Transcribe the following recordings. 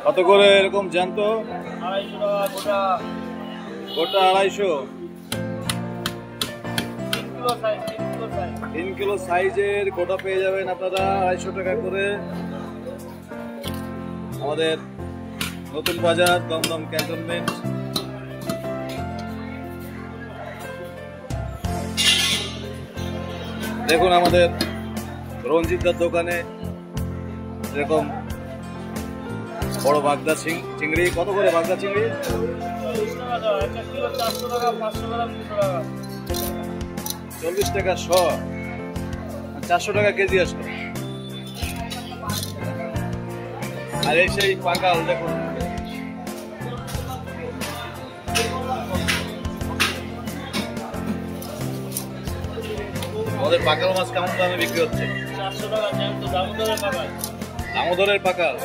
কত করে এরকম জ্যান্ত? 250 টাকা গোটা। গোটা 250। 3 কিলো সাইজের গোটা পেয়ে যাবেন আপনারা 250 টাকা করে। আমাদের নতুন বাজার, দমদম ক্যান্টনমেন্ট। দেখুন আমাদের রঞ্জিতদার দোকানে এরকম বড় বাগদা চিংড়ি। কত করে বাগদা চিংড়ি? 40 টাকা শ, 400 টাকা কেজি আসলো। আর এই সেই পাকাল দেখুন, আমাদের পাকাল মাছ কেমন দামে বিক্রি হচ্ছে? 400 টাকা জ্যান্ত দামোদরের পাকাল। দামোদরের পাকাল।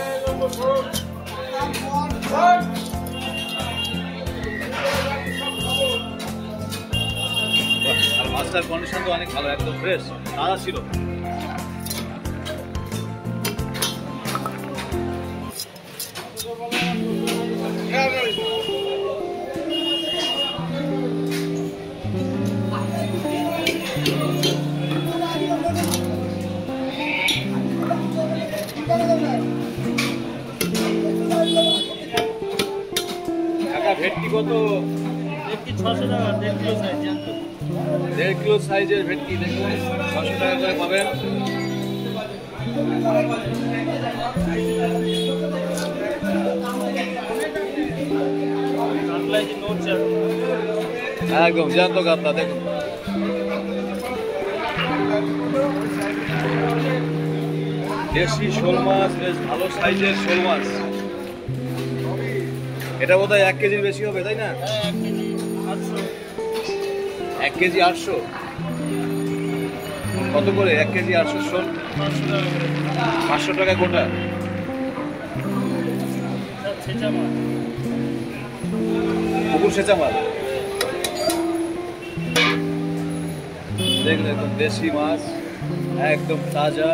আর মাছটার কন্ডিশন তো অনেক ভালো, একদম ফ্রেশ, তাজা ছিল। ভেটকি কত? ভেটকি 600 টাকা, 1.5 কিলো সাইজ জ্যান্ত। 1.5 কিলো সাইজের ভেটকি দেখুন 600 টাকা করে পাবেন। একদম জ্যান্ত কাতলা দেখুন। দেশি শোল মাছ, বেশ ভালো সাইজের শোল মাছ। এটা বোধহয় 1 কেজির বেশি হবে, তাই না? 1 কেজি 800। কত করে 1 কেজি 800 শোল? 500 টাকা গোটা। পুকুর সেচা মাছ। দেখুন একদম দেশি মাছ, একদম তাজা।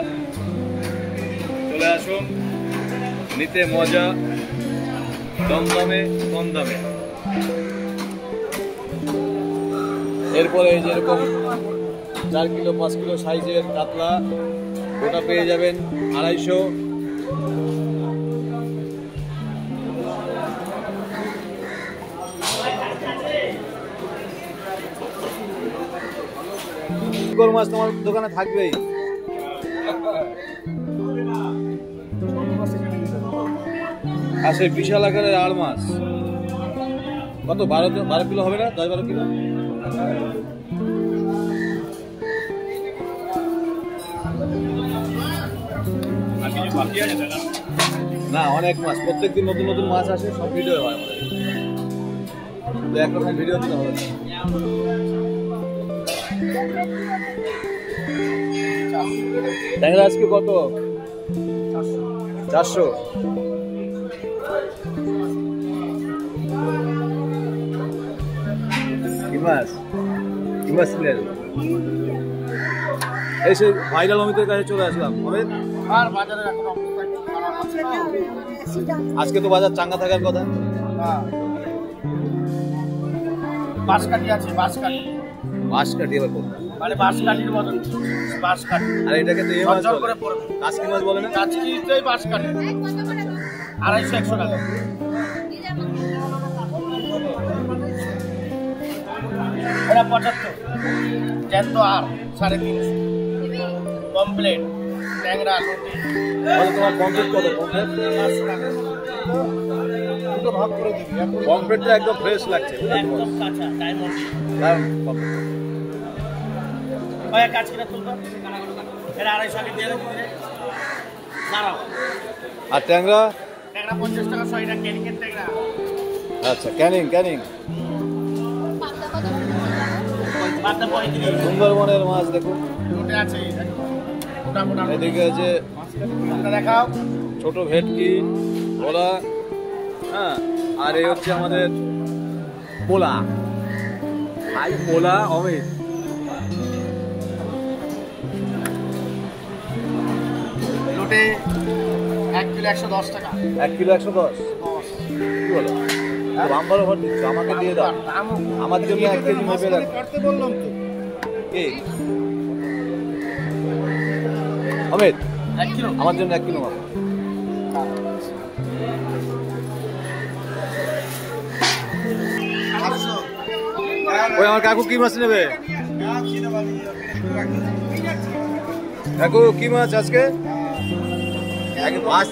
চলে আসুন, নিতে মজা, দমদমে কম দামে। এরপরে এই যেরকম 4 কিলো 5 কিলো সাইজের কাতলা গোটা পেয়ে যাবেন 250। পুকুর মাছ তোমার দোকানে থাকবেই। আর সেই বিশাল আকারের আড় মাছ কত? 12 কিলো হবে না? 10-12 কিলো। না, অনেক মাছ, প্রত্যেকদিন নতুন নতুন মাছ আসে, সব ভিডিও হয় আমাদের। একরকম ভিডিও দিতে হবে না। ট্যাংরা আজকে কত? 400। কি মাছ? কি মাছ ছিলেন? এই সেই ভাইরাল অমিতের কাছে চলে আসলাম। অমিত, আর বাজারে এখন আজকে তো বাজার চাঙ্গা থাকার কথা। বাঁশকাঠি আছে, বাঁশকাঠি। বাঁশকাঠি এবার কোন? মানে বাঁশকাঠির মতন বাঁশকাঠি। আর এটাকে তো এই মাছ করে পড়বে। কাচকি মাছ বলে না? কাচকিতেই বাঁশকাঠি। 250-100 টাকা। এটা 75 জ্যান্ত আর 350 কমপ্লেট ট্যাংরা। তোমার কমপ্লিট কত? কমপ্লিট দুটো ভাগ করে দিবি। কমপ্লিটটা একদম ফ্রেশ লাগছে, একদম কাঁচা ডায়মন্ড। ভাই কাচকিটা তুলবা, এটা 250 টাকা দিয়ে দেবো। দাঁড়াও। আর ট্যাংরা? ট্যাংরা 50 টাকা 100 টাকা ক্যানিং এর ট্যাংরা। আচ্ছা, ক্যানিং। বাদটা 35। সুন্দরবনের মাছ দেখুন। দুটো আছে, মোটা মোটা। এদিকে আছে দেখাও, ছোট ভেটকি, ভোলা। হ্যাঁ, আর এই হচ্ছে আমাদের পোলা। ভাই পোলা অমিত। লোটে 1 কিলো 110 টাকা। 1 কিলো 110। কি বলো? বাম্পার অফার দিচ্ছ, আমাকে দিয়ে দাও। আমার জন্য 1 কেজি মেপে রাখো। করতে বললাম তো। কি অমিত, 1 কিলো আমার জন্য 1 কিলো মাপো। ওই আমার কাকু কি মাছ নেবে? কাকু কি মাছ আজকে? মাছ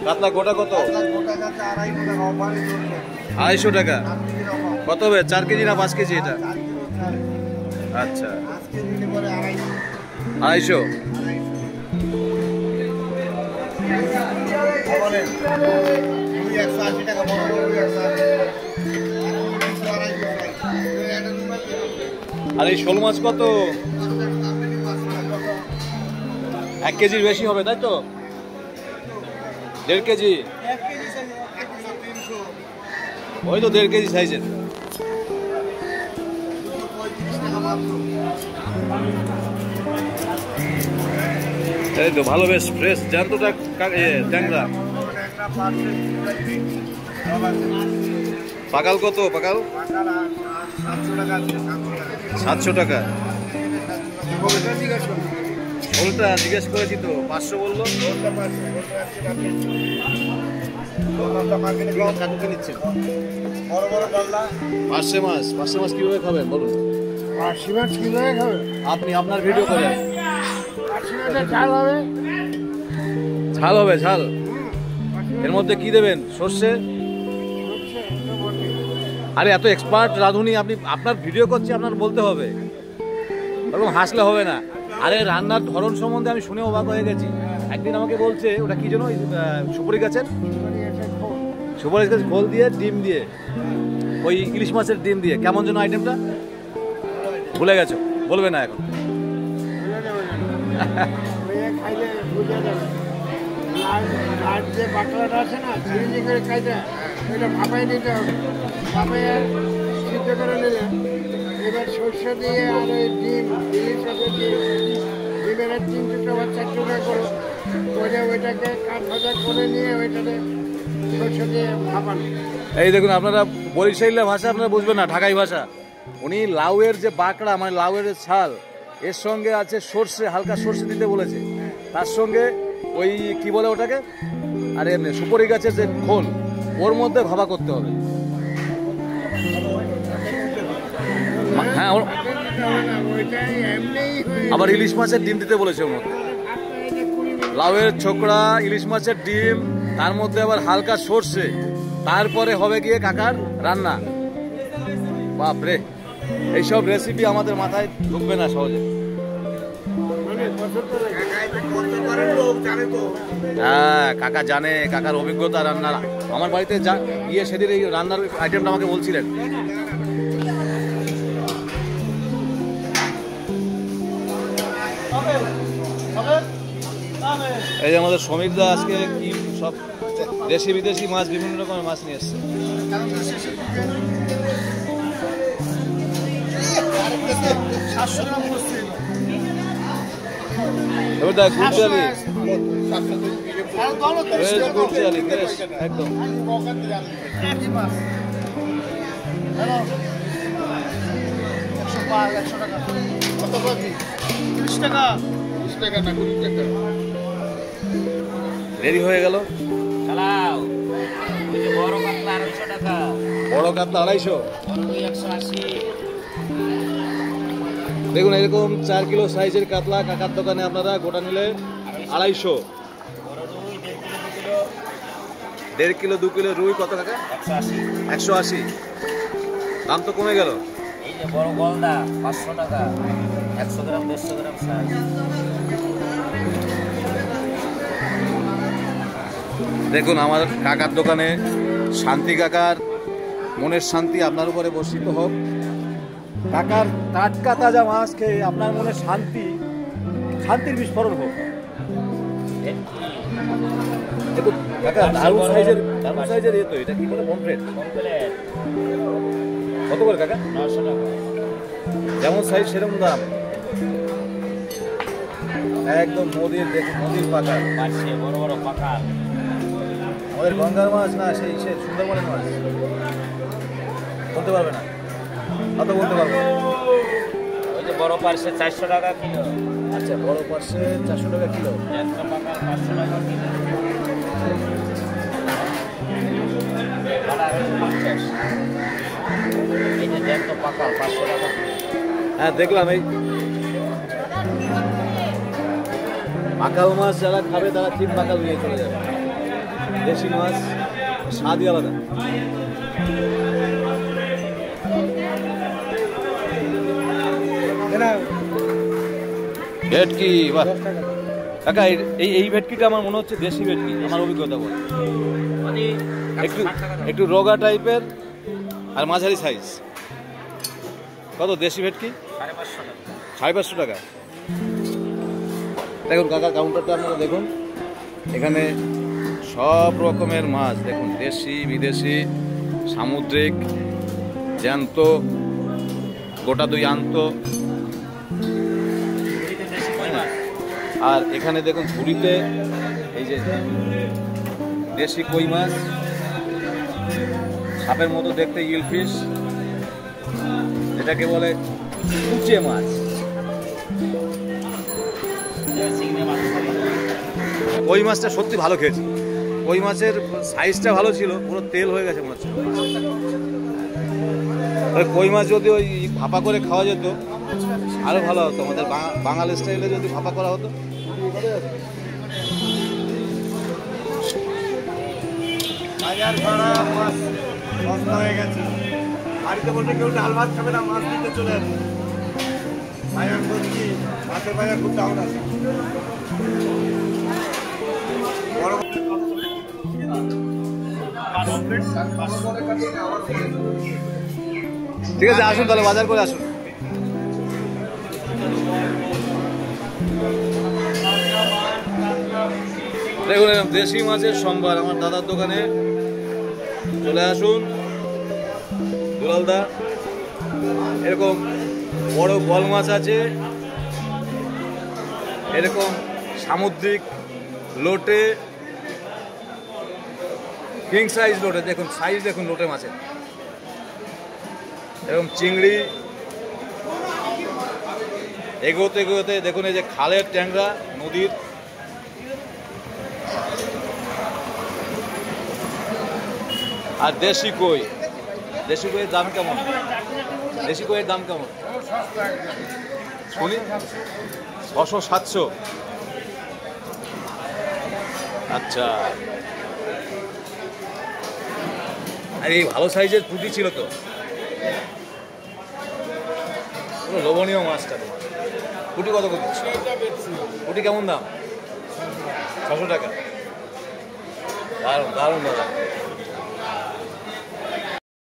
কাতলা গোটা কত? 250 টাকা। কত হবে, 4 কেজি না 5 কেজি এটা? আচ্ছা 250। আর এই শোল মাছ কত? 1 কেজির বেশি হবে তাই তো? 1.5 কেজি? ওই তো 1.5 কেজি সাইজের। এই তো ভালো, বেশ ফ্রেশ জ্যান্ত ট্যাংরা। পাকাল কত? পাকাল 700 টাকা। ওলটা জিজ্ঞেস করেছি তো, 500 বললো। পার্শে মাছ কিভাবে খাবেন বলুন? পার্শে মাছ কিভাবে খাবে? আপনি আপনার ভিডিও করেন। পার্শে মাছের ঝাল হবে। ঝাল হবে, ঝাল। এর মধ্যে কি দেবেন? সর্ষে? আরে এত এক্সপার্ট রাঁধুনি আপনি, আপনার ভিডিও করছি, আপনার বলতে হবে, এরকম হাসলে হবে না। আরে রান্নার ধরন সম্বন্ধে আমি শুনে অবাক হয়ে গেছি। একদিন আমাকে বলছে ওটা কি যেন, সুপারি গাছের খোল দিয়ে ডিম দিয়ে, ওই ইলিশ মাছের ডিম দিয়ে, কেমন যেন আইটেমটা ভুলে গেছো, বলবে না এখন। খাইলে বুঝা যাবে। আর যে বাকলাটা আছে না, ঝিরিঝি করে খাইতে, ওইটা ভাপাই নিতে হবে। ভাপাইয়ে সিদ্ধ করে নিলে, এবার সরষে দিয়ে আর ওই ডিম, ইলিশ মাছের ডিমের 3 টুকরা বা 4 টুকরা করে ওইটাকে কাঠ ভাজা করে নিয়ে ওইটাতে সরষে দিয়ে ভাপানো। এই দেখুন, আপনারা বরিশাইলা ভাষা আপনারা বুঝবেন না, ঢাকাই ভাষা। উনি লাউয়ের যে বাকড়া, মানে লাউয়ের ছাল, এর সঙ্গে আছে সর্ষে, হালকা সর্ষে দিতে বলেছে। তার সঙ্গে ওই কি বলে ওটাকে, আরে এমনি সুপারি গাছের যে খোল, ওর মধ্যে ভাবা করতে হবে। হ্যাঁ, আবার ইলিশ মাছের ডিম দিতে বলেছে ওর মধ্যে। লাউয়ের ছোকরা, ইলিশ মাছের ডিম, তার মধ্যে আবার হালকা সর্ষে, তারপরে হবে গিয়ে কাকার রান্না। বাপরে, এইসব রেসিপি আমাদের মাথায় ঢুকবে না সহজে। হ্যাঁ, কাকা জানে, কাকার অভিজ্ঞতা রান্নার। আমার বাড়িতে গিয়ে সেদিন এই রান্নার আইটেমটা আমাকে বলছিলেন। এই যে আমাদের সমীরদা আজকে কি সব দেশি বিদেশি মাছ, বিভিন্ন রকমের মাছ নিয়ে এসছে। একদম দেরি হয়ে গেল। বড় কাতলা 250। দেখুন, এরকম 4 কিলো সাইজের কাতলা কাকার দোকানে আপনারা গোটা নিলে 250। 1.5 কিলো 2 কিলো রুই কত কাকা? 180। দাম তো কমে গেল। এই যে বড় গলদা 500 টাকা, 100 গ্রাম 150 গ্রাম সাইজ। দেখুন, আমার কাকার দোকানে শান্তি কাকার মনের শান্তি আপনার উপরে বর্ষিত হোক। কাকার টাটকা তাজা মাছ খেয়ে আপনার মনে শান্তির বিস্ফোরণ হোক। দেখুন কাকা, দারুণ সাইজের তো, এটা কি বলে? পমফ্রেট। কত করে কাকা? 900 টাকা। যেমন সাইজ সেরকম দাম। একদম নদীর, দেখুন নদীর পাকাল। পাশে বড় বড় পাকাল। আমাদের গঙ্গার মাছ না, সেই সুন্দরবনের মাছ। বলতে পারবে না, অত বলতে পারবো না। ওই যে বড় পার্সে 400 টাকা কিলো। আচ্ছা, বড় পার্সে 400 টাকা কিলো। জ্যান্ত পাকাল 500 টাকা কিলো। এই যে জ্যান্ত পাকাল 500 টাকা কিলো। হ্যাঁ দেখলাম, এই পাকাল মাছ যারা খাবে তারা ঠিক পাকাল নিয়ে চলে যাবে। দেশি মাছ স্বাদই আলাদা। ভেটকি, বাহ কাকা, এই ভেটকিটা আমার মনে হচ্ছে দেশি ভেটকি, আমার অভিজ্ঞতা বলে। একটু একটু রোগা টাইপের আর মাঝারি সাইজ। কত দেশি ভেটকি? 550 টাকা। দেখুন কাকা, কাউন্টারটা আপনারা দেখুন, এখানে সব রকমের মাছ দেখুন, দেশি বিদেশি সামুদ্রিক জ্যান্ত গোটা দুই আন্ত। আর এখানে দেখুন ঝুড়িতে এই যে দেশি কই মাছ, সাপের মতো দেখতে ইলফিশ, এটাকে বলে কুচে মাছ। কই মাছটা সত্যি ভালো খেয়েছি। কই মাছের সাইজটা ভালো ছিল, পুরো তেল হয়ে গেছে মনে হচ্ছে। ওই কই মাছ যদি ওই ভাপা করে খাওয়া যেত আরো ভালো হতো, আমাদের বাঙালি স্টাইলে যদি ভাপা করা হতো। বাজার ভাড়া মাছ সস্তা হয়ে গেছে। বাড়িতে বলতে কেউ ডাল ভাত খাবে না, মাছ দিতে চলে আসে। বাজার করছি, মাছের বাজার খুব ডাউন আছে। ঠিক আছে, আসুন তাহলে বাজার করে আসুন। দেখুন দেশি মাছের সম্ভার আমার দাদার দোকানে, চলে আসুন দুলালদা। এরকম বড় বল মাছ আছে, এরকম সামুদ্রিক লোটে, কিং সাইজ লোটে, দেখুন সাইজ দেখুন লোটে মাছের, এরকম চিংড়ি। এগোতে এগোতে দেখুন এই যে খালের ট্যাংরা, নদীর। আর দেশি কই, দেশি কইয়ের দাম কেমন? দেশি কইয়ের দাম কেমন শুনি? 600-700। আচ্ছা, আর এই ভালো সাইজের পুঁটি ছিল তো, পুরো লোভনীয় মাছটা। তোমার পুঁটি কত করে? পুঁটি কেমন দাম? 600 টাকা। দারুণ দারুণ দাদা।